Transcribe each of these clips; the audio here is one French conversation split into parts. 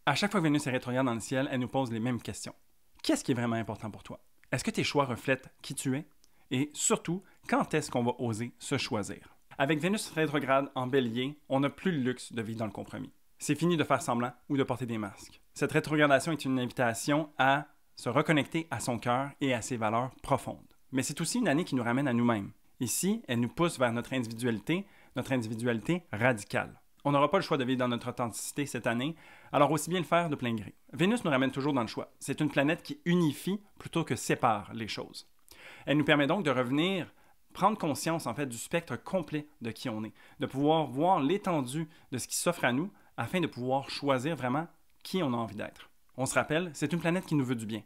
À chaque fois que Vénus est rétrograde dans le ciel, elle nous pose les mêmes questions. Qu'est-ce qui est vraiment important pour toi? Est-ce que tes choix reflètent qui tu es? Et surtout, quand est-ce qu'on va oser se choisir? Avec Vénus rétrograde en Bélier, on n'a plus le luxe de vivre dans le compromis. C'est fini de faire semblant ou de porter des masques. Cette rétrogradation est une invitation à se reconnecter à son cœur et à ses valeurs profondes. Mais c'est aussi une année qui nous ramène à nous-mêmes. Ici, elle nous pousse vers notre individualité radicale. On n'aura pas le choix de vivre dans notre authenticité cette année, alors aussi bien le faire de plein gré. Vénus nous ramène toujours dans le choix. C'est une planète qui unifie plutôt que sépare les choses. Elle nous permet donc de revenir, prendre conscience en fait du spectre complet de qui on est, de pouvoir voir l'étendue de ce qui s'offre à nous afin de pouvoir choisir vraiment qui on a envie d'être. On se rappelle, c'est une planète qui nous veut du bien.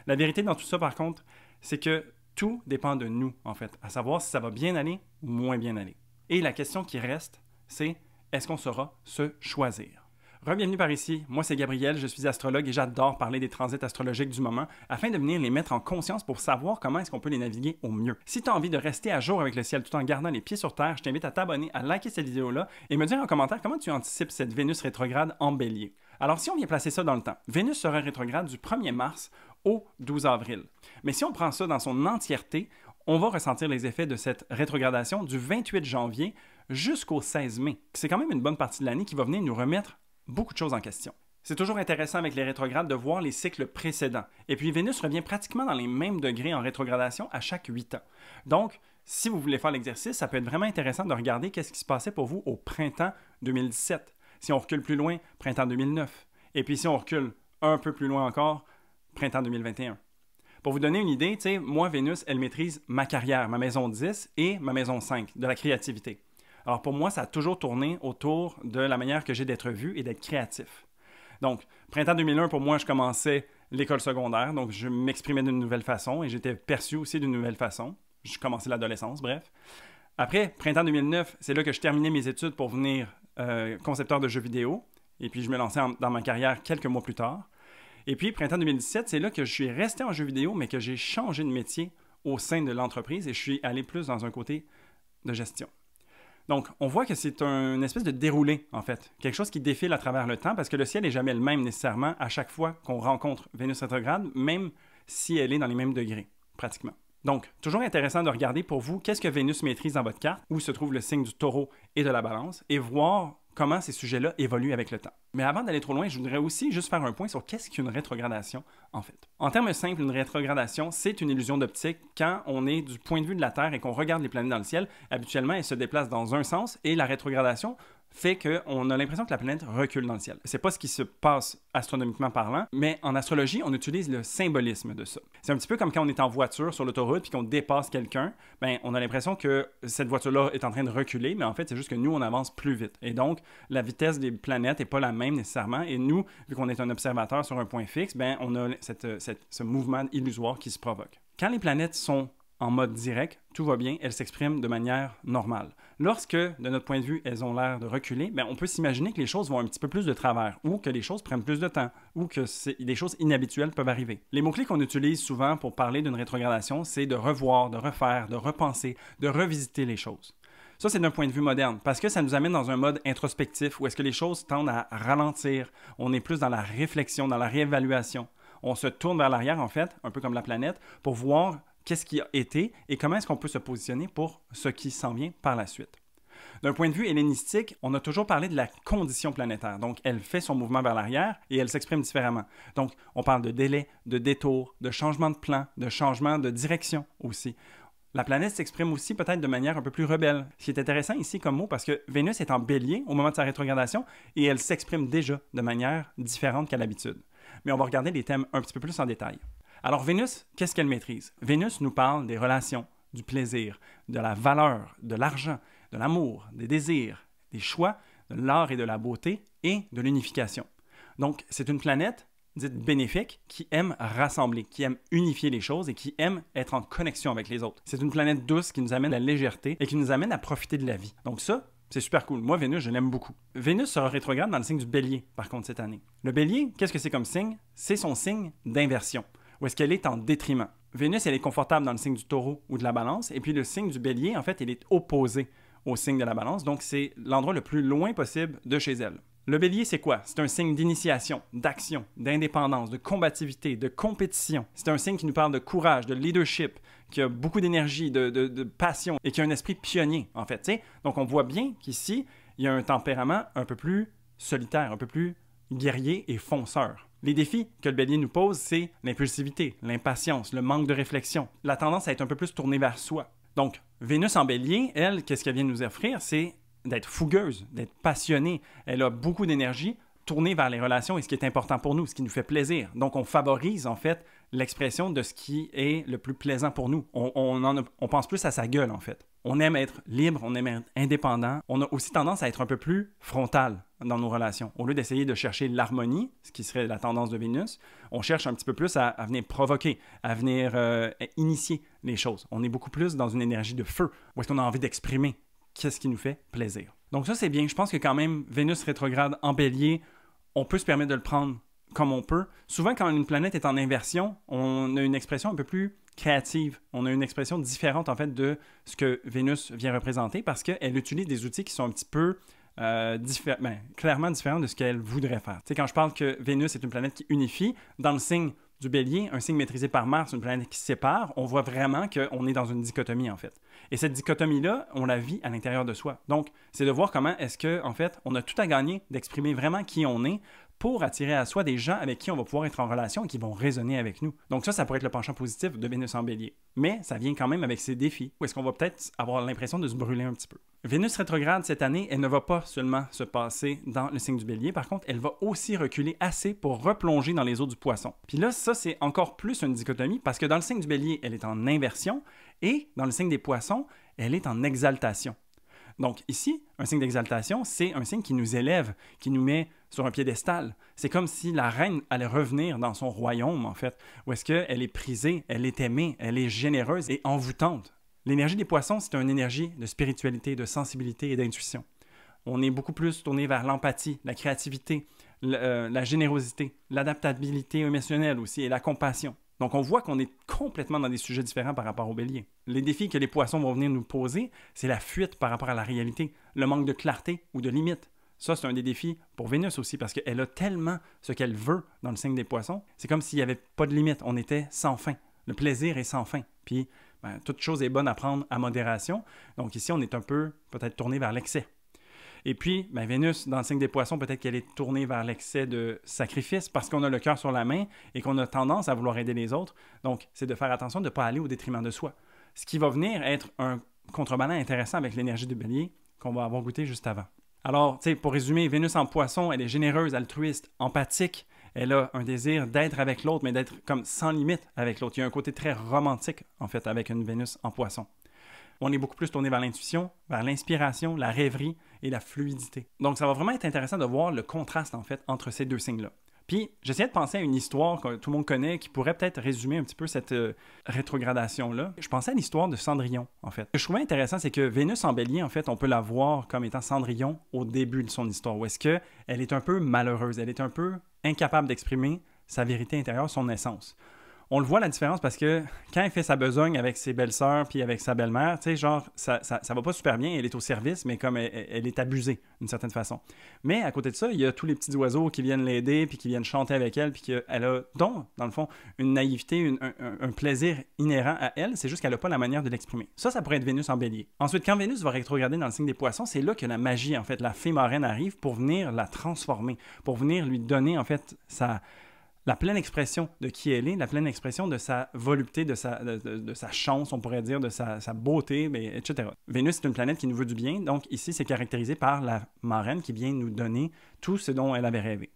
La vérité dans tout ça par contre, c'est que tout dépend de nous en fait, à savoir si ça va bien aller ou moins bien aller. Et la question qui reste, c'est est-ce qu'on saura se choisir? Bienvenue par ici, moi c'est Gabriel, je suis astrologue et j'adore parler des transits astrologiques du moment afin de venir les mettre en conscience pour savoir comment est-ce qu'on peut les naviguer au mieux. Si tu as envie de rester à jour avec le ciel tout en gardant les pieds sur terre, je t'invite à t'abonner, à liker cette vidéo-là et me dire en commentaire comment tu anticipes cette Vénus rétrograde en Bélier. Alors si on vient placer ça dans le temps, Vénus sera rétrograde du 1er mars au 12 avril. Mais si on prend ça dans son entièreté, on va ressentir les effets de cette rétrogradation du 28 janvier jusqu'au 16 mai. C'est quand même une bonne partie de l'année qui va venir nous remettre beaucoup de choses en question. C'est toujours intéressant avec les rétrogrades de voir les cycles précédents. Et puis Vénus revient pratiquement dans les mêmes degrés en rétrogradation à chaque 8 ans. Donc, si vous voulez faire l'exercice, ça peut être vraiment intéressant de regarder qu'est-ce qui se passait pour vous au printemps 2017. Si on recule plus loin, printemps 2009. Et puis si on recule un peu plus loin encore, printemps 2021. Pour vous donner une idée, moi, Vénus, elle maîtrise ma carrière, ma maison 10 et ma maison 5, de la créativité. Alors pour moi, ça a toujours tourné autour de la manière que j'ai d'être vu et d'être créatif. Donc, printemps 2001, pour moi, je commençais l'école secondaire, donc je m'exprimais d'une nouvelle façon et j'étais perçu aussi d'une nouvelle façon. Je commençais l'adolescence, bref. Après, printemps 2009, c'est là que je terminais mes études pour venir concepteur de jeux vidéo. Et puis, je me lançais dans ma carrière quelques mois plus tard. Et puis, printemps 2017, c'est là que je suis resté en jeux vidéo, mais que j'ai changé de métier au sein de l'entreprise et je suis allé plus dans un côté de gestion. Donc, on voit que c'est une espèce de déroulé, en fait. Quelque chose qui défile à travers le temps parce que le ciel n'est jamais le même nécessairement à chaque fois qu'on rencontre Vénus rétrograde, même si elle est dans les mêmes degrés, pratiquement. Donc, toujours intéressant de regarder pour vous qu'est-ce que Vénus maîtrise dans votre carte, où se trouve le signe du taureau et de la balance, et voir comment ces sujets-là évoluent avec le temps. Mais avant d'aller trop loin, je voudrais aussi juste faire un point sur qu'est-ce qu'une rétrogradation, en fait. En termes simples, une rétrogradation, c'est une illusion d'optique quand on est du point de vue de la Terre et qu'on regarde les planètes dans le ciel. Habituellement, elles se déplacent dans un sens et la rétrogradation fait qu'on a l'impression que la planète recule dans le ciel. C'est pas ce qui se passe astronomiquement parlant, mais en astrologie, on utilise le symbolisme de ça. C'est un petit peu comme quand on est en voiture sur l'autoroute puis qu'on dépasse quelqu'un, on a l'impression que cette voiture-là est en train de reculer, mais en fait, c'est juste que nous, on avance plus vite. Et donc, la vitesse des planètes n'est pas la même nécessairement. Et nous, vu qu'on est un observateur sur un point fixe, on a ce mouvement illusoire qui se provoque. Quand les planètes sont en mode direct, tout va bien, elles s'expriment de manière normale. Lorsque, de notre point de vue, elles ont l'air de reculer, on peut s'imaginer que les choses vont un petit peu plus de travers, ou que les choses prennent plus de temps, ou que des choses inhabituelles peuvent arriver. Les mots-clés qu'on utilise souvent pour parler d'une rétrogradation, c'est de revoir, de refaire, de repenser, de revisiter les choses. Ça, c'est d'un point de vue moderne, parce que ça nous amène dans un mode introspectif, où est-ce que les choses tendent à ralentir, on est plus dans la réflexion, dans la réévaluation. On se tourne vers l'arrière, en fait, un peu comme la planète, pour voir qu'est-ce qui a été et comment est-ce qu'on peut se positionner pour ce qui s'en vient par la suite. D'un point de vue hellénistique, on a toujours parlé de la condition planétaire. Donc, elle fait son mouvement vers l'arrière et elle s'exprime différemment. Donc, on parle de délai, de détour, de changement de plan, de changement de direction aussi. La planète s'exprime aussi peut-être de manière un peu plus rebelle. Ce qui est intéressant ici comme mot, parce que Vénus est en Bélier au moment de sa rétrogradation et elle s'exprime déjà de manière différente qu'à l'habitude. Mais on va regarder les thèmes un petit peu plus en détail. Alors Vénus, qu'est-ce qu'elle maîtrise? Vénus nous parle des relations, du plaisir, de la valeur, de l'argent, de l'amour, des désirs, des choix, de l'art et de la beauté et de l'unification. Donc c'est une planète dite bénéfique qui aime rassembler, qui aime unifier les choses et qui aime être en connexion avec les autres. C'est une planète douce qui nous amène à la légèreté et qui nous amène à profiter de la vie. Donc ça, c'est super cool. Moi, Vénus, je l'aime beaucoup. Vénus sera rétrograde dans le signe du Bélier, par contre, cette année. Le Bélier, qu'est-ce que c'est comme signe? C'est son signe d'inversion. Où est-ce qu'elle est en détriment. Vénus, elle est confortable dans le signe du Taureau ou de la Balance, et puis le signe du Bélier, en fait, il est opposé au signe de la Balance, donc c'est l'endroit le plus loin possible de chez elle. Le bélier, c'est quoi? C'est un signe d'initiation, d'action, d'indépendance, de combativité, de compétition. C'est un signe qui nous parle de courage, de leadership, qui a beaucoup d'énergie, de passion et qui a un esprit pionnier, en fait. T'sais? Donc, on voit bien qu'ici, il y a un tempérament un peu plus solitaire, un peu plus guerrier et fonceur. Les défis que le bélier nous pose, c'est l'impulsivité, l'impatience, le manque de réflexion, la tendance à être un peu plus tournée vers soi. Donc, Vénus en bélier, elle, qu'est-ce qu'elle vient nous offrir? C'est d'être fougueuse, d'être passionnée. Elle a beaucoup d'énergie tournée vers les relations et ce qui est important pour nous, ce qui nous fait plaisir. Donc, on favorise en fait l'expression de ce qui est le plus plaisant pour nous. On pense plus à sa gueule en fait. On aime être libre, on aime être indépendant. On a aussi tendance à être un peu plus frontal dans nos relations. Au lieu d'essayer de chercher l'harmonie, ce qui serait la tendance de Vénus, on cherche un petit peu plus à venir provoquer, à venir initier les choses. On est beaucoup plus dans une énergie de feu, où est-ce qu'on a envie d'exprimer qu'est-ce qui nous fait plaisir. Donc ça, c'est bien. Je pense que quand même, Vénus rétrograde en bélier, on peut se permettre de le prendre comme on peut. Souvent, quand une planète est en inversion, on a une expression un peu plus créative. On a une expression différente, en fait, de ce que Vénus vient représenter parce qu'elle utilise des outils qui sont un petit peu clairement différents de ce qu'elle voudrait faire. Tu sais, quand je parle que Vénus est une planète qui unifie, dans le signe du bélier, un signe maîtrisé par Mars, une planète qui sépare, on voit vraiment qu'on est dans une dichotomie, en fait. Et cette dichotomie-là, on la vit à l'intérieur de soi. Donc, c'est de voir comment est-ce que, en fait, on a tout à gagner d'exprimer vraiment qui on est pour attirer à soi des gens avec qui on va pouvoir être en relation et qui vont résonner avec nous. Donc ça pourrait être le penchant positif de Vénus en bélier. Mais ça vient quand même avec ses défis, où est-ce qu'on va peut-être avoir l'impression de se brûler un petit peu. Vénus rétrograde cette année, elle ne va pas seulement se passer dans le signe du bélier, par contre, elle va aussi reculer assez pour replonger dans les eaux du poisson. Puis là, ça, c'est encore plus une dichotomie, parce que dans le signe du bélier, elle est en inversion, et dans le signe des poissons, elle est en exaltation. Donc ici, un signe d'exaltation, c'est un signe qui nous élève, qui nous met sur un piédestal. C'est comme si la reine allait revenir dans son royaume, en fait, où est-ce qu'elle est prisée, elle est aimée, elle est généreuse et envoûtante. L'énergie des poissons, c'est une énergie de spiritualité, de sensibilité et d'intuition. On est beaucoup plus tourné vers l'empathie, la créativité, la générosité, l'adaptabilité émotionnelle aussi et la compassion. Donc, on voit qu'on est complètement dans des sujets différents par rapport au bélier. Les défis que les poissons vont venir nous poser, c'est la fuite par rapport à la réalité, le manque de clarté ou de limite. Ça, c'est un des défis pour Vénus aussi, parce qu'elle a tellement ce qu'elle veut dans le signe des poissons. C'est comme s'il n'y avait pas de limite, on était sans fin. Le plaisir est sans fin. Puis, toute chose est bonne à prendre à modération. Donc ici, on est un peu peut-être tourné vers l'excès. Et puis, Vénus, dans le signe des poissons, peut-être qu'elle est tournée vers l'excès de sacrifice parce qu'on a le cœur sur la main et qu'on a tendance à vouloir aider les autres. Donc, c'est de faire attention de ne pas aller au détriment de soi. Ce qui va venir être un contrebalan intéressant avec l'énergie du bélier qu'on va avoir goûté juste avant. Alors, tu sais, pour résumer, Vénus en poisson, elle est généreuse, altruiste, empathique. Elle a un désir d'être avec l'autre, mais d'être comme sans limite avec l'autre. Il y a un côté très romantique, en fait, avec une Vénus en poisson. On est beaucoup plus tourné vers l'intuition, vers l'inspiration, la rêverie et la fluidité. Donc, ça va vraiment être intéressant de voir le contraste, en fait, entre ces deux signes-là. Puis, j'essayais de penser à une histoire que tout le monde connaît qui pourrait peut-être résumer un petit peu cette rétrogradation-là. Je pensais à l'histoire de Cendrillon, en fait. Ce que je trouvais intéressant, c'est que Vénus en bélier, en fait, on peut la voir comme étant Cendrillon au début de son histoire, où est-ce qu'elle est un peu malheureuse, elle est un peu incapable d'exprimer sa vérité intérieure, son essence. On le voit la différence parce que quand elle fait sa besogne avec ses belles-sœurs puis avec sa belle-mère, tu sais, genre, ça va pas super bien, elle est au service, mais comme elle est abusée d'une certaine façon. Mais à côté de ça, il y a tous les petits oiseaux qui viennent l'aider puis qui viennent chanter avec elle puis qu'elle a, donc, dans le fond, une naïveté, un plaisir inhérent à elle, c'est juste qu'elle n'a pas la manière de l'exprimer. Ça pourrait être Vénus en bélier. Ensuite, quand Vénus va rétrograder dans le signe des poissons, c'est là que la magie, en fait, la fée marraine arrive pour venir la transformer, pour venir lui donner, en fait, la pleine expression de qui elle est, la pleine expression de sa volupté, de sa chance, on pourrait dire, de sa beauté, etc. Vénus est une planète qui nous veut du bien, donc ici, c'est caractérisé par la marraine qui vient nous donner tout ce dont elle avait rêvé.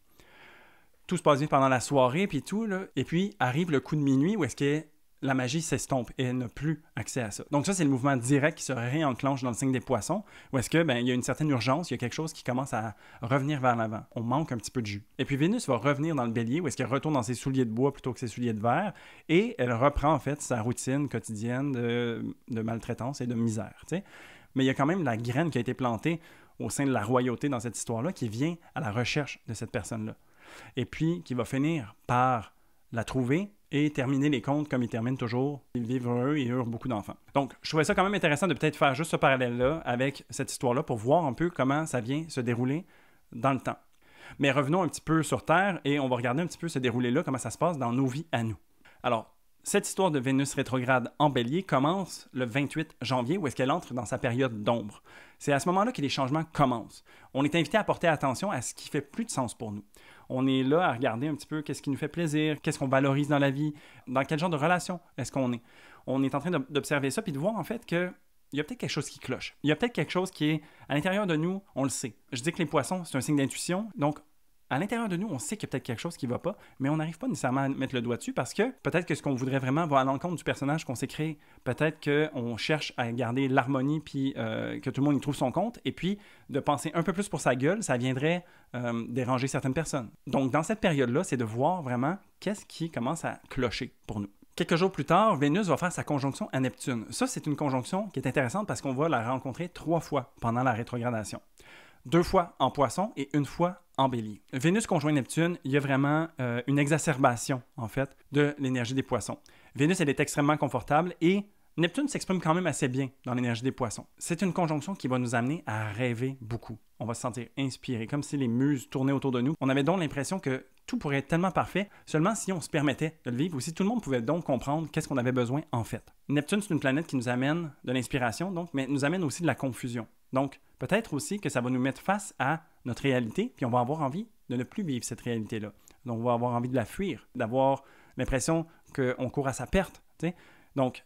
Tout se passe bien pendant la soirée, puis tout, là, et puis arrive le coup de minuit où est-ce que la magie s'estompe et elle n'a plus accès à ça. Donc ça, c'est le mouvement direct qui se réenclenche dans le signe des poissons, où est-ce que, il y a une certaine urgence, il y a quelque chose qui commence à revenir vers l'avant. On manque un petit peu de jus. Et puis Vénus va revenir dans le bélier, où est-ce qu'elle retourne dans ses souliers de bois plutôt que ses souliers de verre, et elle reprend en fait sa routine quotidienne de maltraitance et de misère. T'sais. Mais il y a quand même la graine qui a été plantée au sein de la royauté dans cette histoire-là, qui vient à la recherche de cette personne-là. Et puis, qui va finir par la trouver et terminer les contes comme ils terminent toujours. Ils vivent heureux et eurent beaucoup d'enfants. Donc, je trouvais ça quand même intéressant de peut-être faire juste ce parallèle-là avec cette histoire-là pour voir un peu comment ça vient se dérouler dans le temps. Mais revenons un petit peu sur Terre et on va regarder un petit peu se dérouler là, comment ça se passe dans nos vies à nous. Alors, cette histoire de Vénus rétrograde en Bélier commence le 28 janvier, où est-ce qu'elle entre dans sa période d'ombre. C'est à ce moment-là que les changements commencent. On est invité à porter attention à ce qui fait plus de sens pour nous. On est là à regarder un petit peu qu'est-ce qui nous fait plaisir, qu'est-ce qu'on valorise dans la vie, dans quel genre de relation est-ce qu'on est. On est en train d'observer ça puis de voir en fait que il y a peut-être quelque chose qui cloche. Il y a peut-être quelque chose qui est à l'intérieur de nous, on le sait. Je dis que les poissons, c'est un signe d'intuition, donc à l'intérieur de nous, on sait qu'il y a peut-être quelque chose qui ne va pas, mais on n'arrive pas nécessairement à mettre le doigt dessus parce que peut-être que ce qu'on voudrait vraiment va à l'encontre du personnage qu'on s'est créé. Peut-être qu'on cherche à garder l'harmonie puis que tout le monde y trouve son compte et puis de penser un peu plus pour sa gueule, ça viendrait déranger certaines personnes. Donc dans cette période-là, c'est de voir vraiment qu'est-ce qui commence à clocher pour nous. Quelques jours plus tard, Vénus va faire sa conjonction à Neptune. Ça, c'est une conjonction qui est intéressante parce qu'on va la rencontrer 3 fois pendant la rétrogradation. 2 fois en Poisson et 1 fois en Bélier. Vénus conjoint Neptune, il y a vraiment une exacerbation, en fait, de l'énergie des Poissons. Vénus, elle est extrêmement confortable et Neptune s'exprime quand même assez bien dans l'énergie des Poissons. C'est une conjonction qui va nous amener à rêver beaucoup. On va se sentir inspiré, comme si les muses tournaient autour de nous. On avait donc l'impression que tout pourrait être tellement parfait, seulement si on se permettait de le vivre ou si tout le monde pouvait donc comprendre qu'est-ce qu'on avait besoin en fait. Neptune, c'est une planète qui nous amène de l'inspiration, donc, mais nous amène aussi de la confusion. Donc, peut-être aussi que ça va nous mettre face à notre réalité, puis on va avoir envie de ne plus vivre cette réalité-là. Donc, on va avoir envie de la fuir, d'avoir l'impression qu'on court à sa perte. T'sais? Donc,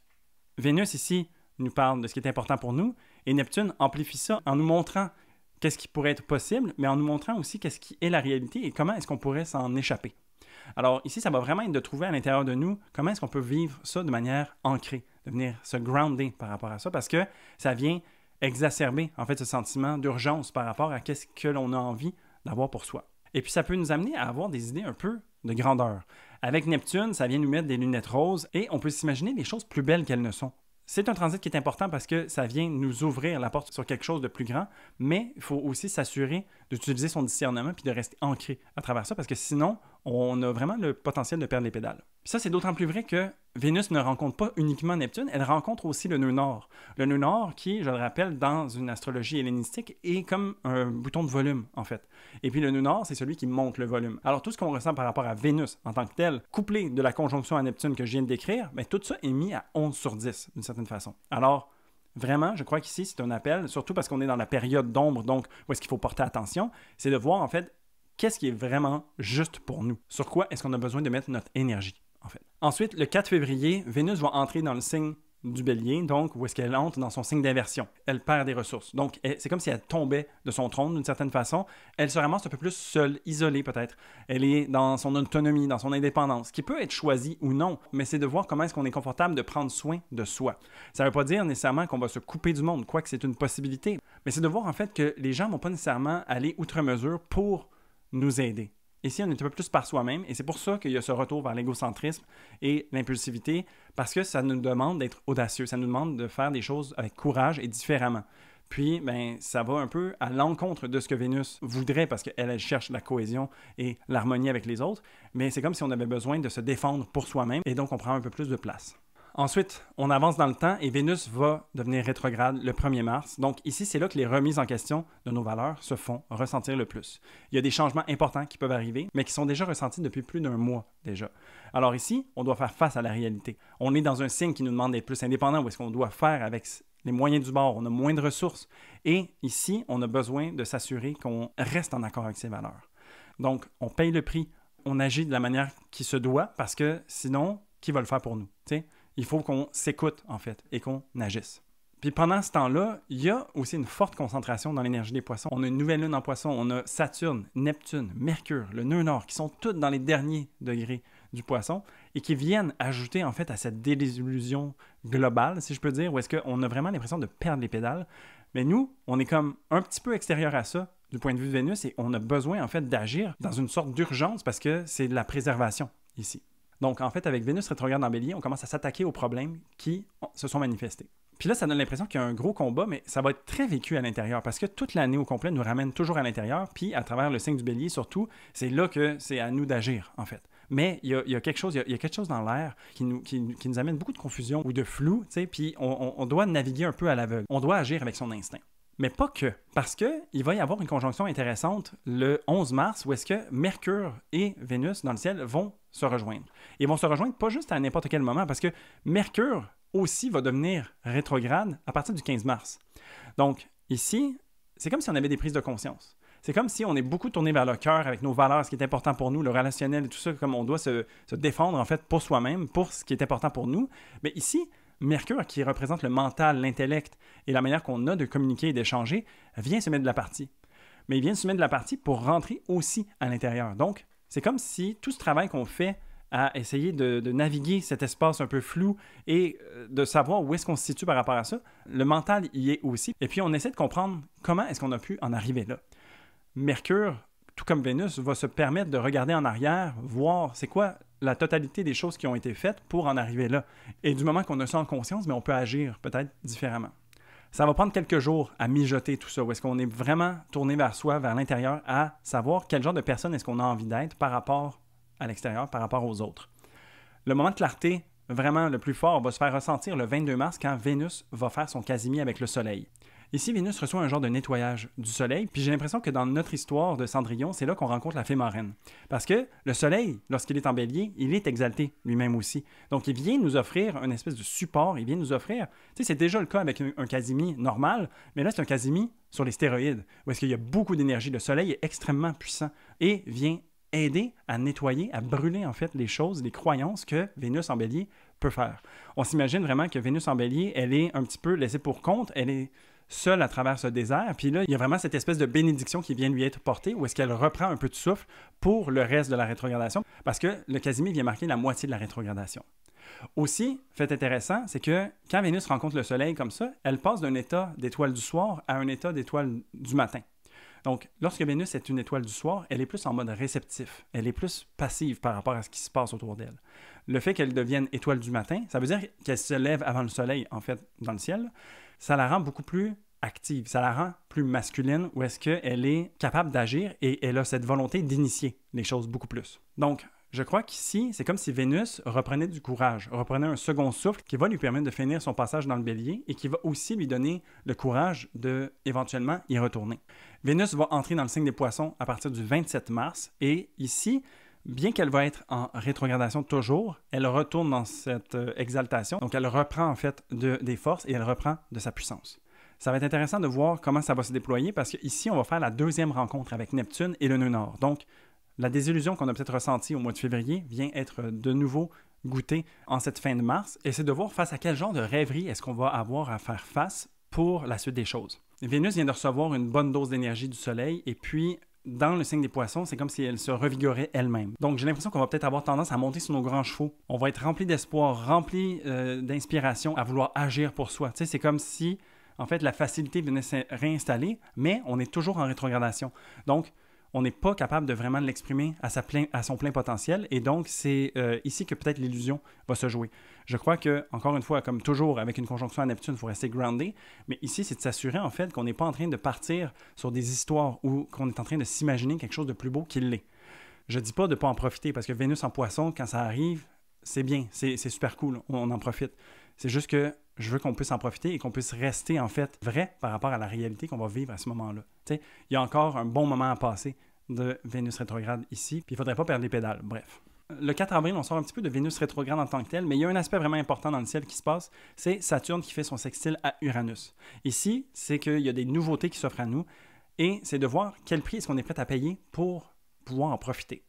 Vénus ici nous parle de ce qui est important pour nous, et Neptune amplifie ça en nous montrant qu'est-ce qui pourrait être possible, mais en nous montrant aussi qu'est-ce qui est la réalité et comment est-ce qu'on pourrait s'en échapper. Alors ici, ça va vraiment être de trouver à l'intérieur de nous comment est-ce qu'on peut vivre ça de manière ancrée, de venir se grounder par rapport à ça, parce que ça vient exacerber en fait ce sentiment d'urgence par rapport à qu'est-ce que l'on a envie d'avoir pour soi. Et puis ça peut nous amener à avoir des idées un peu de grandeur. Avec Neptune, ça vient nous mettre des lunettes roses et on peut s'imaginer des choses plus belles qu'elles ne sont. C'est un transit qui est important parce que ça vient nous ouvrir la porte sur quelque chose de plus grand, mais il faut aussi s'assurer d'utiliser son discernement puis de rester ancré à travers ça parce que sinon, on a vraiment le potentiel de perdre les pédales. Puis ça, c'est d'autant plus vrai que Vénus ne rencontre pas uniquement Neptune, elle rencontre aussi le nœud nord. Le nœud nord qui, je le rappelle, dans une astrologie hellénistique, est comme un bouton de volume, en fait. Et puis le nœud nord, c'est celui qui monte le volume. Alors tout ce qu'on ressent par rapport à Vénus en tant que telle, couplé de la conjonction à Neptune que je viens de décrire, bien, tout ça est mis à 11 sur 10, d'une certaine façon. Alors, vraiment, je crois qu'ici, c'est un appel, surtout parce qu'on est dans la période d'ombre, donc où est-ce qu'il faut porter attention, c'est de voir, en fait, qu'est-ce qui est vraiment juste pour nous? Sur quoi est-ce qu'on a besoin de mettre notre énergie, en fait? Ensuite, le 4 février, Vénus va entrer dans le signe du Bélier, donc où est-ce qu'elle entre dans son signe d'inversion. Elle perd des ressources. Donc, c'est comme si elle tombait de son trône d'une certaine façon. Elle se ramasse un peu plus seule, isolée peut-être. Elle est dans son autonomie, dans son indépendance, qui peut être choisie ou non, mais c'est de voir comment est-ce qu'on est confortable de prendre soin de soi. Ça ne veut pas dire nécessairement qu'on va se couper du monde, quoique c'est une possibilité, mais c'est de voir en fait que les gens ne vont pas nécessairement aller outre mesure pour nous aider. Ici, on est un peu plus par soi-même et c'est pour ça qu'il y a ce retour vers l'égocentrisme et l'impulsivité parce que ça nous demande d'être audacieux, ça nous demande de faire des choses avec courage et différemment. Puis, ben, ça va un peu à l'encontre de ce que Vénus voudrait parce qu'elle elle cherche la cohésion et l'harmonie avec les autres, mais c'est comme si on avait besoin de se défendre pour soi-même et donc on prend un peu plus de place. Ensuite, on avance dans le temps et Vénus va devenir rétrograde le 1er mars. Donc ici, c'est là que les remises en question de nos valeurs se font ressentir le plus. Il y a des changements importants qui peuvent arriver, mais qui sont déjà ressentis depuis plus d'1 mois déjà. Alors ici, on doit faire face à la réalité. On est dans un signe qui nous demande d'être plus indépendant, où est-ce qu'on doit faire avec les moyens du bord, on a moins de ressources. Et ici, on a besoin de s'assurer qu'on reste en accord avec ses valeurs. Donc, on paye le prix, on agit de la manière qui se doit, parce que sinon, qui va le faire pour nous? T'sais? Il faut qu'on s'écoute, en fait, et qu'on agisse. Puis pendant ce temps-là, il y a aussi une forte concentration dans l'énergie des poissons. On a une nouvelle lune en poisson, on a Saturne, Neptune, Mercure, le nœud nord, qui sont toutes dans les derniers degrés du poisson et qui viennent ajouter, en fait, à cette désillusion globale, si je peux dire, où est-ce qu'on a vraiment l'impression de perdre les pédales. Mais nous, on est comme un petit peu extérieur à ça, du point de vue de Vénus, et on a besoin, en fait, d'agir dans une sorte d'urgence parce que c'est de la préservation, ici. Donc, en fait, avec Vénus rétrograde en Bélier, on commence à s'attaquer aux problèmes qui se sont manifestés. Puis là, ça donne l'impression qu'il y a un gros combat, mais ça va être très vécu à l'intérieur parce que toute l'année au complet nous ramène toujours à l'intérieur, puis à travers le signe du Bélier surtout, c'est là que c'est à nous d'agir, en fait. Mais il y a quelque chose dans l'air qui nous amène beaucoup de confusion ou de flou, tu sais, puis on doit naviguer un peu à l'aveugle. On doit agir avec son instinct. Mais pas que, parce qu'il va y avoir une conjonction intéressante le 11 mars où est-ce que Mercure et Vénus dans le ciel vont se rejoindre. Ils vont se rejoindre pas juste à n'importe quel moment, parce que Mercure aussi va devenir rétrograde à partir du 15 mars. Donc ici, c'est comme si on avait des prises de conscience. C'est comme si on est beaucoup tourné vers le cœur avec nos valeurs, ce qui est important pour nous, le relationnel et tout ça, comme on doit se défendre en fait pour soi-même, pour ce qui est important pour nous. Mais ici, Mercure, qui représente le mental, l'intellect et la manière qu'on a de communiquer et d'échanger, vient se mettre de la partie. Mais il vient se mettre de la partie pour rentrer aussi à l'intérieur. Donc, c'est comme si tout ce travail qu'on fait à essayer de naviguer cet espace un peu flou et de savoir où est-ce qu'on se situe par rapport à ça, le mental y est aussi. Et puis, on essaie de comprendre comment est-ce qu'on a pu en arriver là. Mercure, tout comme Vénus, va se permettre de regarder en arrière, voir c'est quoi la totalité des choses qui ont été faites pour en arriver là. Et du moment qu'on a ça en conscience, mais on peut agir peut-être différemment. Ça va prendre quelques jours à mijoter tout ça, où est-ce qu'on est vraiment tourné vers soi, vers l'intérieur, à savoir quel genre de personne est-ce qu'on a envie d'être par rapport à l'extérieur, par rapport aux autres. Le moment de clarté, vraiment le plus fort, va se faire ressentir le 22 mars quand Vénus va faire son quasimi avec le Soleil. Ici, Vénus reçoit un genre de nettoyage du Soleil, puis j'ai l'impression que dans notre histoire de Cendrillon, c'est là qu'on rencontre la fée marraine. Parce que le Soleil, lorsqu'il est en Bélier, il est exalté lui-même aussi. Donc, il vient nous offrir une espèce de support, il vient nous offrir... Tu sais, c'est déjà le cas avec un quasimi normal, mais là, c'est un quasimi sur les stéroïdes, où est-ce qu'il y a beaucoup d'énergie. Le Soleil est extrêmement puissant et vient aider à nettoyer, à brûler en fait les choses, les croyances que Vénus en Bélier peut faire. On s'imagine vraiment que Vénus en Bélier, elle est un petit peu laissée pour compte, elle est seule à travers ce désert. Puis là, il y a vraiment cette espèce de bénédiction qui vient lui être portée, où est-ce qu'elle reprend un peu de souffle pour le reste de la rétrogradation, parce que le quasimi vient marquer la moitié de la rétrogradation. Aussi, fait intéressant, c'est que quand Vénus rencontre le Soleil comme ça, elle passe d'un état d'étoile du soir à un état d'étoile du matin. Donc, lorsque Vénus est une étoile du soir, elle est plus en mode réceptif. Elle est plus passive par rapport à ce qui se passe autour d'elle. Le fait qu'elle devienne étoile du matin, ça veut dire qu'elle se lève avant le Soleil, en fait, dans le ciel. Ça la rend beaucoup plus active, ça la rend plus masculine, où est-ce qu'elle est capable d'agir et elle a cette volonté d'initier les choses beaucoup plus. Donc, je crois qu'ici, c'est comme si Vénus reprenait du courage, reprenait un second souffle qui va lui permettre de finir son passage dans le Bélier et qui va aussi lui donner le courage de, éventuellement, y retourner. Vénus va entrer dans le signe des Poissons à partir du 27 mars et ici, bien qu'elle va être en rétrogradation toujours, elle retourne dans cette exaltation. Donc, elle reprend en fait des forces et elle reprend de sa puissance. Ça va être intéressant de voir comment ça va se déployer parce qu'ici, on va faire la deuxième rencontre avec Neptune et le nœud nord. Donc, la désillusion qu'on a peut-être ressentie au mois de février vient être de nouveau goûtée en cette fin de mars et c'est de voir face à quel genre de rêverie est-ce qu'on va avoir à faire face pour la suite des choses. Vénus vient de recevoir une bonne dose d'énergie du Soleil et puis dans le signe des Poissons, c'est comme si elle se revigorait elle-même. Donc j'ai l'impression qu'on va peut-être avoir tendance à monter sur nos grands chevaux. On va être rempli d'espoir, rempli d'inspiration à vouloir agir pour soi. Tu sais, c'est comme si, en fait, la facilité venait se réinstaller, mais on est toujours en rétrogradation. Donc, on n'est pas capable de vraiment l'exprimer à son plein potentiel. Et donc, c'est ici que peut-être l'illusion va se jouer. Je crois que, encore une fois, comme toujours, avec une conjonction à Neptune, il faut rester groundé. Mais ici, c'est de s'assurer, en fait, qu'on n'est pas en train de partir sur des histoires ou qu'on est en train de s'imaginer quelque chose de plus beau qu'il l'est. Je ne dis pas de ne pas en profiter, parce que Vénus en Poisson, quand ça arrive, c'est bien, c'est super cool, on en profite. C'est juste que je veux qu'on puisse en profiter et qu'on puisse rester, en fait, vrai par rapport à la réalité qu'on va vivre à ce moment-là. Tu sais, il y a encore un bon moment à passer de Vénus rétrograde ici, puis il ne faudrait pas perdre les pédales. Bref. Le 4 avril, on sort un petit peu de Vénus rétrograde en tant que tel, mais il y a un aspect vraiment important dans le ciel qui se passe, c'est Saturne qui fait son sextile à Uranus. Ici, c'est qu'il y a des nouveautés qui s'offrent à nous, et c'est de voir quel prix est-ce qu'on est prêt à payer pour pouvoir en profiter.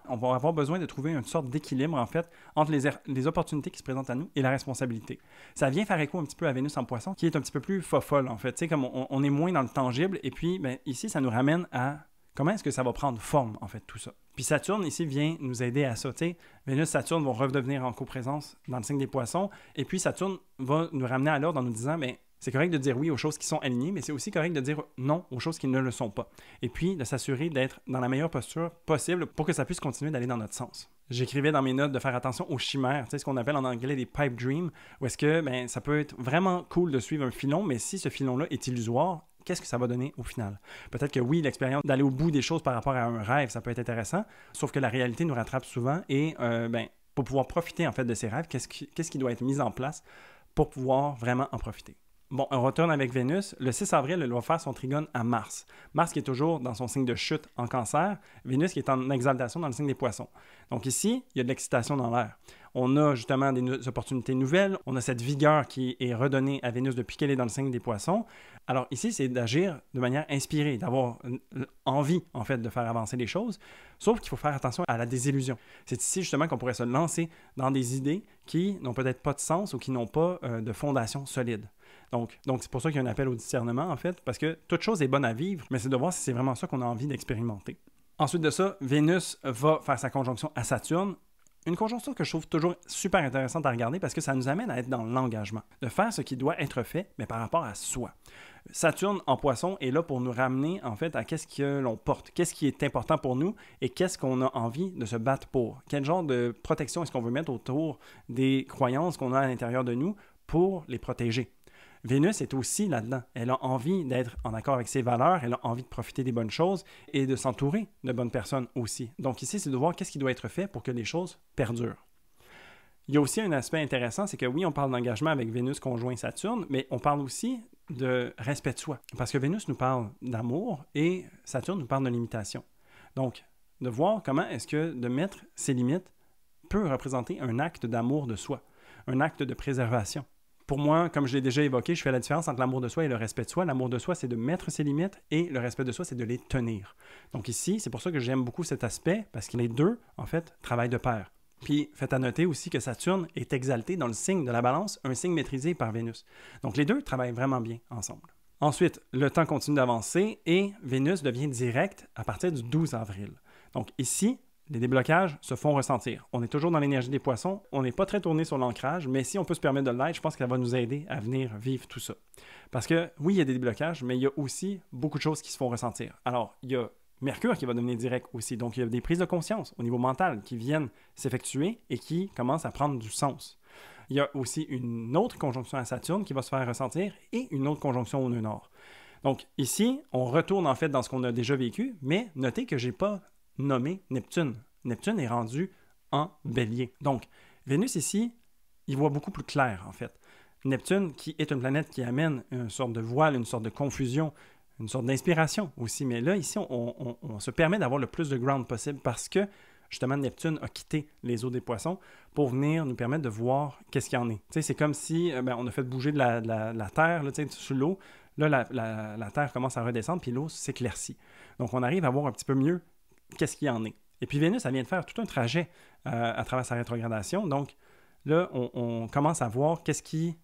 On va avoir besoin de trouver une sorte d'équilibre, en fait, entre les opportunités qui se présentent à nous et la responsabilité. Ça vient faire écho un petit peu à Vénus en Poisson, qui est un petit peu plus fofolle, en fait. Tu sais, comme on est moins dans le tangible, et puis, ben, ici, ça nous ramène à comment est-ce que ça va prendre forme, en fait, tout ça. Puis Saturne, ici, vient nous aider à ça. Tu sais, Vénus et Saturne vont redevenir en coprésence dans le signe des Poissons, et puis Saturne va nous ramener à l'ordre en nous disant, ben, c'est correct de dire oui aux choses qui sont alignées, mais c'est aussi correct de dire non aux choses qui ne le sont pas. Et puis, de s'assurer d'être dans la meilleure posture possible pour que ça puisse continuer d'aller dans notre sens. J'écrivais dans mes notes de faire attention aux chimères, tu sais, ce qu'on appelle en anglais des pipe dreams, où est-ce que ben, ça peut être vraiment cool de suivre un filon, mais si ce filon-là est illusoire, qu'est-ce que ça va donner au final? Peut-être que oui, l'expérience d'aller au bout des choses par rapport à un rêve, ça peut être intéressant, sauf que la réalité nous rattrape souvent et ben, pour pouvoir profiter en fait de ces rêves, qu'est-ce qui doit être mis en place pour pouvoir vraiment en profiter? Bon, on retourne avec Vénus. Le 6 avril, elle va faire son trigone à Mars. Mars qui est toujours dans son signe de chute en Cancer. Vénus qui est en exaltation dans le signe des Poissons. Donc ici, il y a de l'excitation dans l'air. On a justement des opportunités nouvelles. On a cette vigueur qui est redonnée à Vénus depuis qu'elle est dans le signe des Poissons. Alors ici, c'est d'agir de manière inspirée, d'avoir envie, en fait, de faire avancer les choses. Sauf qu'il faut faire attention à la désillusion. C'est ici, justement, qu'on pourrait se lancer dans des idées qui n'ont peut-être pas de sens ou qui n'ont pas de fondation solide. Donc c'est pour ça qu'il y a un appel au discernement, en fait, parce que toute chose est bonne à vivre, mais c'est de voir si c'est vraiment ça qu'on a envie d'expérimenter. Ensuite de ça, Vénus va faire sa conjonction à Saturne. Une conjonction que je trouve toujours super intéressante à regarder parce que ça nous amène à être dans l'engagement, de faire ce qui doit être fait, mais par rapport à soi. Saturne en Poisson est là pour nous ramener en fait à qu'est-ce que l'on porte, qu'est-ce qui est important pour nous et qu'est-ce qu'on a envie de se battre pour. Quel genre de protection est-ce qu'on veut mettre autour des croyances qu'on a à l'intérieur de nous pour les protéger. Vénus est aussi là-dedans. Elle a envie d'être en accord avec ses valeurs, elle a envie de profiter des bonnes choses et de s'entourer de bonnes personnes aussi. Donc ici, c'est de voir qu'est-ce qui doit être fait pour que les choses perdurent. Il y a aussi un aspect intéressant, c'est que oui, on parle d'engagement avec Vénus conjoint Saturne, mais on parle aussi de respect de soi. Parce que Vénus nous parle d'amour et Saturne nous parle de limitation. Donc, de voir comment est-ce que de mettre ses limites peut représenter un acte d'amour de soi, un acte de préservation. Pour moi, comme je l'ai déjà évoqué, je fais la différence entre l'amour de soi et le respect de soi. L'amour de soi, c'est de mettre ses limites et le respect de soi, c'est de les tenir. Donc ici, c'est pour ça que j'aime beaucoup cet aspect, parce que les deux, en fait, travaillent de pair. Puis, faites à noter aussi que Saturne est exalté dans le signe de la Balance, un signe maîtrisé par Vénus. Donc les deux travaillent vraiment bien ensemble. Ensuite, le temps continue d'avancer et Vénus devient directe à partir du 12 avril. Donc ici, les déblocages se font ressentir. On est toujours dans l'énergie des Poissons. On n'est pas très tourné sur l'ancrage, mais si on peut se permettre de l'être, je pense que ça va nous aider à venir vivre tout ça. Parce que oui, il y a des déblocages, mais il y a aussi beaucoup de choses qui se font ressentir. Alors, il y a Mercure qui va devenir direct aussi. Donc, il y a des prises de conscience au niveau mental qui viennent s'effectuer et qui commencent à prendre du sens. Il y a aussi une autre conjonction à Saturne qui va se faire ressentir et une autre conjonction au nœud nord. Donc, ici, on retourne en fait dans ce qu'on a déjà vécu, mais notez que je n'ai pas nommé Neptune. Neptune est rendu en Bélier. Donc, Vénus ici, il voit beaucoup plus clair en fait. Neptune, qui est une planète qui amène une sorte de voile, une sorte de confusion, une sorte d'inspiration aussi. Mais là, ici, on se permet d'avoir le plus de ground possible parce que, justement, Neptune a quitté les eaux des Poissons pour venir nous permettre de voir qu'est-ce qu'il y en est. Tu sais, c'est comme si on a fait bouger de la Terre là, sous l'eau. Là, la Terre commence à redescendre, puis l'eau s'éclaircit. Donc, on arrive à voir un petit peu mieux qu'est-ce qu'il y en est. Et puis Vénus, elle vient de faire tout un trajet à travers sa rétrogradation. Donc là, on commence à voir qu'est-ce qui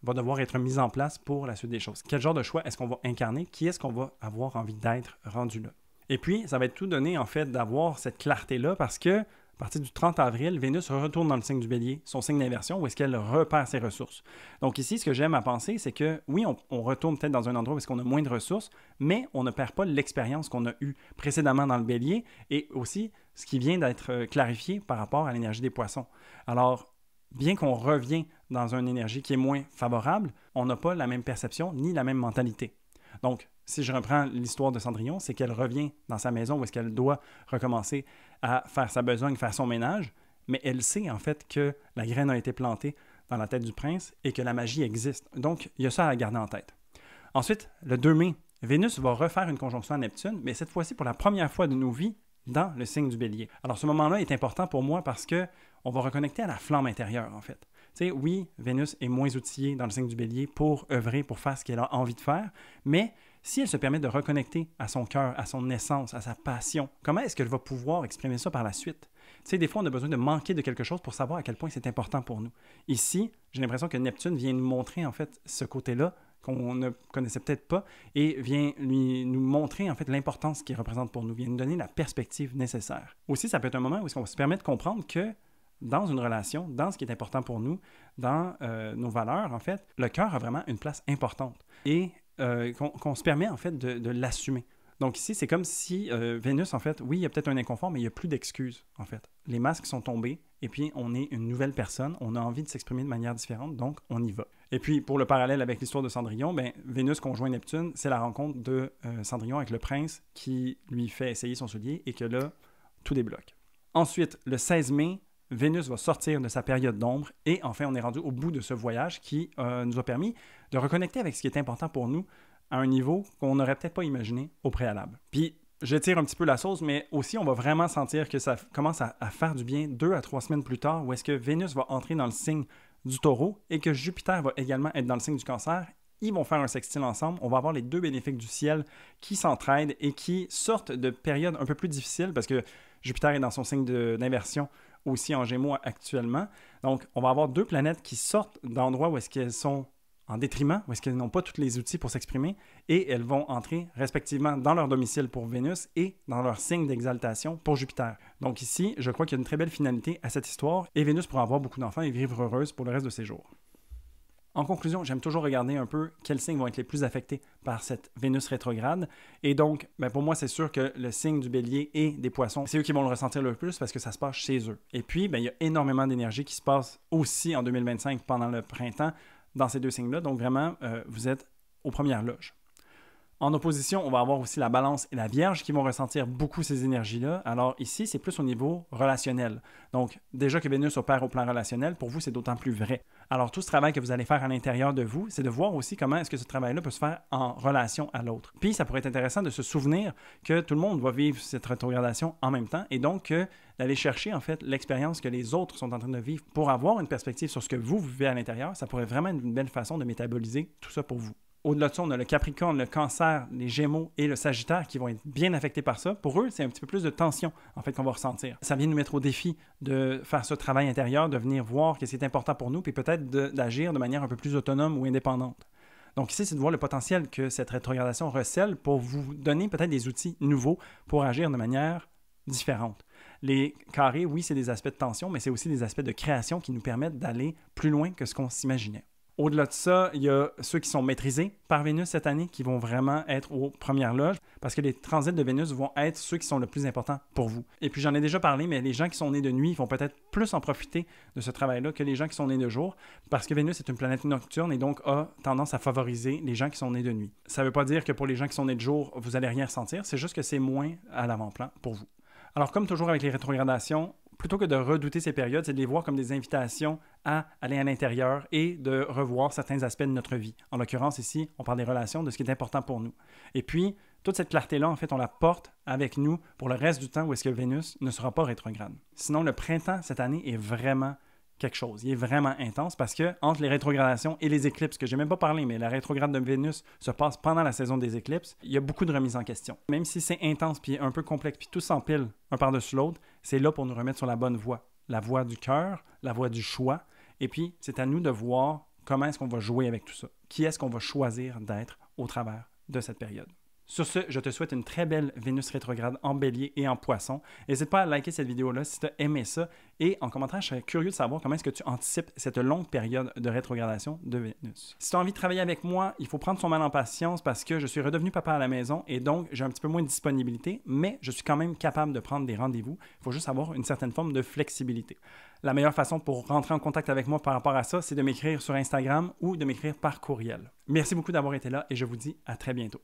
va devoir être mis en place pour la suite des choses. Quel genre de choix est-ce qu'on va incarner? Qui est-ce qu'on va avoir envie d'être rendu là? Et puis, ça va être tout donné, en fait, d'avoir cette clarté-là parce que, à partir du 30 avril, Vénus retourne dans le signe du Bélier, son signe d'inversion, où est-ce qu'elle repère ses ressources. Donc ici, ce que j'aime à penser, c'est que, oui, on retourne peut-être dans un endroit où est-ce qu'on a moins de ressources, mais on ne perd pas l'expérience qu'on a eue précédemment dans le Bélier et aussi ce qui vient d'être clarifié par rapport à l'énergie des Poissons. Alors, bien qu'on revient dans une énergie qui est moins favorable, on n'a pas la même perception ni la même mentalité. Donc, si je reprends l'histoire de Cendrillon, c'est qu'elle revient dans sa maison où est-ce qu'elle doit recommencer à faire sa besogne, faire son ménage, mais elle sait en fait que la graine a été plantée dans la tête du prince et que la magie existe. Donc, il y a ça à garder en tête. Ensuite, le 2 mai, Vénus va refaire une conjonction à Neptune, mais cette fois-ci pour la première fois de nos vies dans le signe du Bélier. Alors, ce moment-là est important pour moi parce qu'on va reconnecter à la flamme intérieure, en fait. Tu sais, oui, Vénus est moins outillée dans le signe du Bélier pour œuvrer, pour faire ce qu'elle a envie de faire, mais si elle se permet de reconnecter à son cœur, à son essence, à sa passion, comment est-ce qu'elle va pouvoir exprimer ça par la suite? Tu sais, des fois, on a besoin de manquer de quelque chose pour savoir à quel point c'est important pour nous. Ici, j'ai l'impression que Neptune vient nous montrer, en fait, ce côté-là qu'on ne connaissait peut-être pas et vient nous montrer, en fait, l'importance qu'il représente pour nous, vient nous donner la perspective nécessaire. Aussi, ça peut être un moment où on se permet de comprendre que dans une relation, dans ce qui est important pour nous, dans nos valeurs, en fait, le cœur a vraiment une place importante et qu'on se permet, en fait, de l'assumer. Donc ici, c'est comme si Vénus, en fait, oui, il y a peut-être un inconfort, mais il n'y a plus d'excuses, en fait. Les masques sont tombés et puis on est une nouvelle personne, on a envie de s'exprimer de manière différente, donc on y va. Et puis, pour le parallèle avec l'histoire de Cendrillon, ben, Vénus conjoint Neptune, c'est la rencontre de Cendrillon avec le prince qui lui fait essayer son soulier et que là, tout débloque. Ensuite, le 16 mai, Vénus va sortir de sa période d'ombre et enfin, on est rendu au bout de ce voyage qui nous a permis de reconnecter avec ce qui est important pour nous à un niveau qu'on n'aurait peut-être pas imaginé au préalable. Puis, je tire un petit peu la sauce, mais aussi, on va vraiment sentir que ça commence à faire du bien 2 à 3 semaines plus tard, où est-ce que Vénus va entrer dans le signe du Taureau et que Jupiter va également être dans le signe du Cancer. Ils vont faire un sextile ensemble. On va avoir les deux bénéfiques du ciel qui s'entraident et qui sortent de périodes un peu plus difficiles parce que Jupiter est dans son signe d'inversion aussi en Gémeaux actuellement. Donc, on va avoir deux planètes qui sortent d'endroits où est-ce qu'elles sont en détriment, où est-ce qu'elles n'ont pas tous les outils pour s'exprimer, et elles vont entrer respectivement dans leur domicile pour Vénus et dans leur signe d'exaltation pour Jupiter. Donc ici, je crois qu'il y a une très belle finalité à cette histoire, et Vénus pourra avoir beaucoup d'enfants et vivre heureuse pour le reste de ses jours. En conclusion, j'aime toujours regarder un peu quels signes vont être les plus affectés par cette Vénus rétrograde. Et donc, pour moi, c'est sûr que le signe du Bélier et des Poissons, c'est eux qui vont le ressentir le plus parce que ça se passe chez eux. Et puis, il y a énormément d'énergie qui se passe aussi en 2025 pendant le printemps dans ces deux signes-là. Donc, vraiment, vous êtes aux premières loges. En opposition, on va avoir aussi la Balance et la Vierge qui vont ressentir beaucoup ces énergies-là. Alors ici, c'est plus au niveau relationnel. Donc, déjà que Vénus opère au plan relationnel, pour vous, c'est d'autant plus vrai. Alors, tout ce travail que vous allez faire à l'intérieur de vous, c'est de voir aussi comment est-ce que ce travail-là peut se faire en relation à l'autre. Puis, ça pourrait être intéressant de se souvenir que tout le monde va vivre cette rétrogradation en même temps et donc d'aller chercher, en fait, l'expérience que les autres sont en train de vivre pour avoir une perspective sur ce que vous vivez à l'intérieur. Ça pourrait vraiment être une belle façon de métaboliser tout ça pour vous. Au-delà de ça, on a le Capricorne, le Cancer, les Gémeaux et le Sagittaire qui vont être bien affectés par ça. Pour eux, c'est un petit peu plus de tension, en fait, qu'on va ressentir. Ça vient nous mettre au défi de faire ce travail intérieur, de venir voir ce qui est important pour nous, puis peut-être d'agir de manière un peu plus autonome ou indépendante. Donc ici, c'est de voir le potentiel que cette rétrogradation recèle pour vous donner peut-être des outils nouveaux pour agir de manière différente. Les carrés, oui, c'est des aspects de tension, mais c'est aussi des aspects de création qui nous permettent d'aller plus loin que ce qu'on s'imaginait. Au-delà de ça, il y a ceux qui sont maîtrisés par Vénus cette année qui vont vraiment être aux premières loges parce que les transits de Vénus vont être ceux qui sont le plus importants pour vous. Et puis j'en ai déjà parlé, mais les gens qui sont nés de nuit vont peut-être plus en profiter de ce travail-là que les gens qui sont nés de jour parce que Vénus est une planète nocturne et donc a tendance à favoriser les gens qui sont nés de nuit. Ça ne veut pas dire que pour les gens qui sont nés de jour, vous n'allez rien ressentir, c'est juste que c'est moins à l'avant-plan pour vous. Alors comme toujours avec les rétrogradations, plutôt que de redouter ces périodes, c'est de les voir comme des invitations à aller à l'intérieur et de revoir certains aspects de notre vie. En l'occurrence, ici, on parle des relations, de ce qui est important pour nous. Et puis, toute cette clarté-là, en fait, on la porte avec nous pour le reste du temps où est-ce que Vénus ne sera pas rétrograde. Sinon, le printemps, cette année, est vraiment quelque chose. Il est vraiment intense parce que entre les rétrogradations et les éclipses, que je n'ai même pas parlé, mais la rétrograde de Vénus se passe pendant la saison des éclipses, il y a beaucoup de remises en question. Même si c'est intense puis un peu complexe puis tout s'empile un par-dessus l'autre, c'est là pour nous remettre sur la bonne voie. La voie du cœur, la voie du choix. Et puis, c'est à nous de voir comment est-ce qu'on va jouer avec tout ça. Qui est-ce qu'on va choisir d'être au travers de cette période. Sur ce, je te souhaite une très belle Vénus rétrograde en Bélier et en Poisson. N'hésite pas à liker cette vidéo-là si tu as aimé ça. Et en commentaire, je serais curieux de savoir comment est-ce que tu anticipes cette longue période de rétrogradation de Vénus. Si tu as envie de travailler avec moi, il faut prendre son mal en patience parce que je suis redevenu papa à la maison et donc j'ai un petit peu moins de disponibilité, mais je suis quand même capable de prendre des rendez-vous. Il faut juste avoir une certaine forme de flexibilité. La meilleure façon pour rentrer en contact avec moi par rapport à ça, c'est de m'écrire sur Instagram ou de m'écrire par courriel. Merci beaucoup d'avoir été là et je vous dis à très bientôt.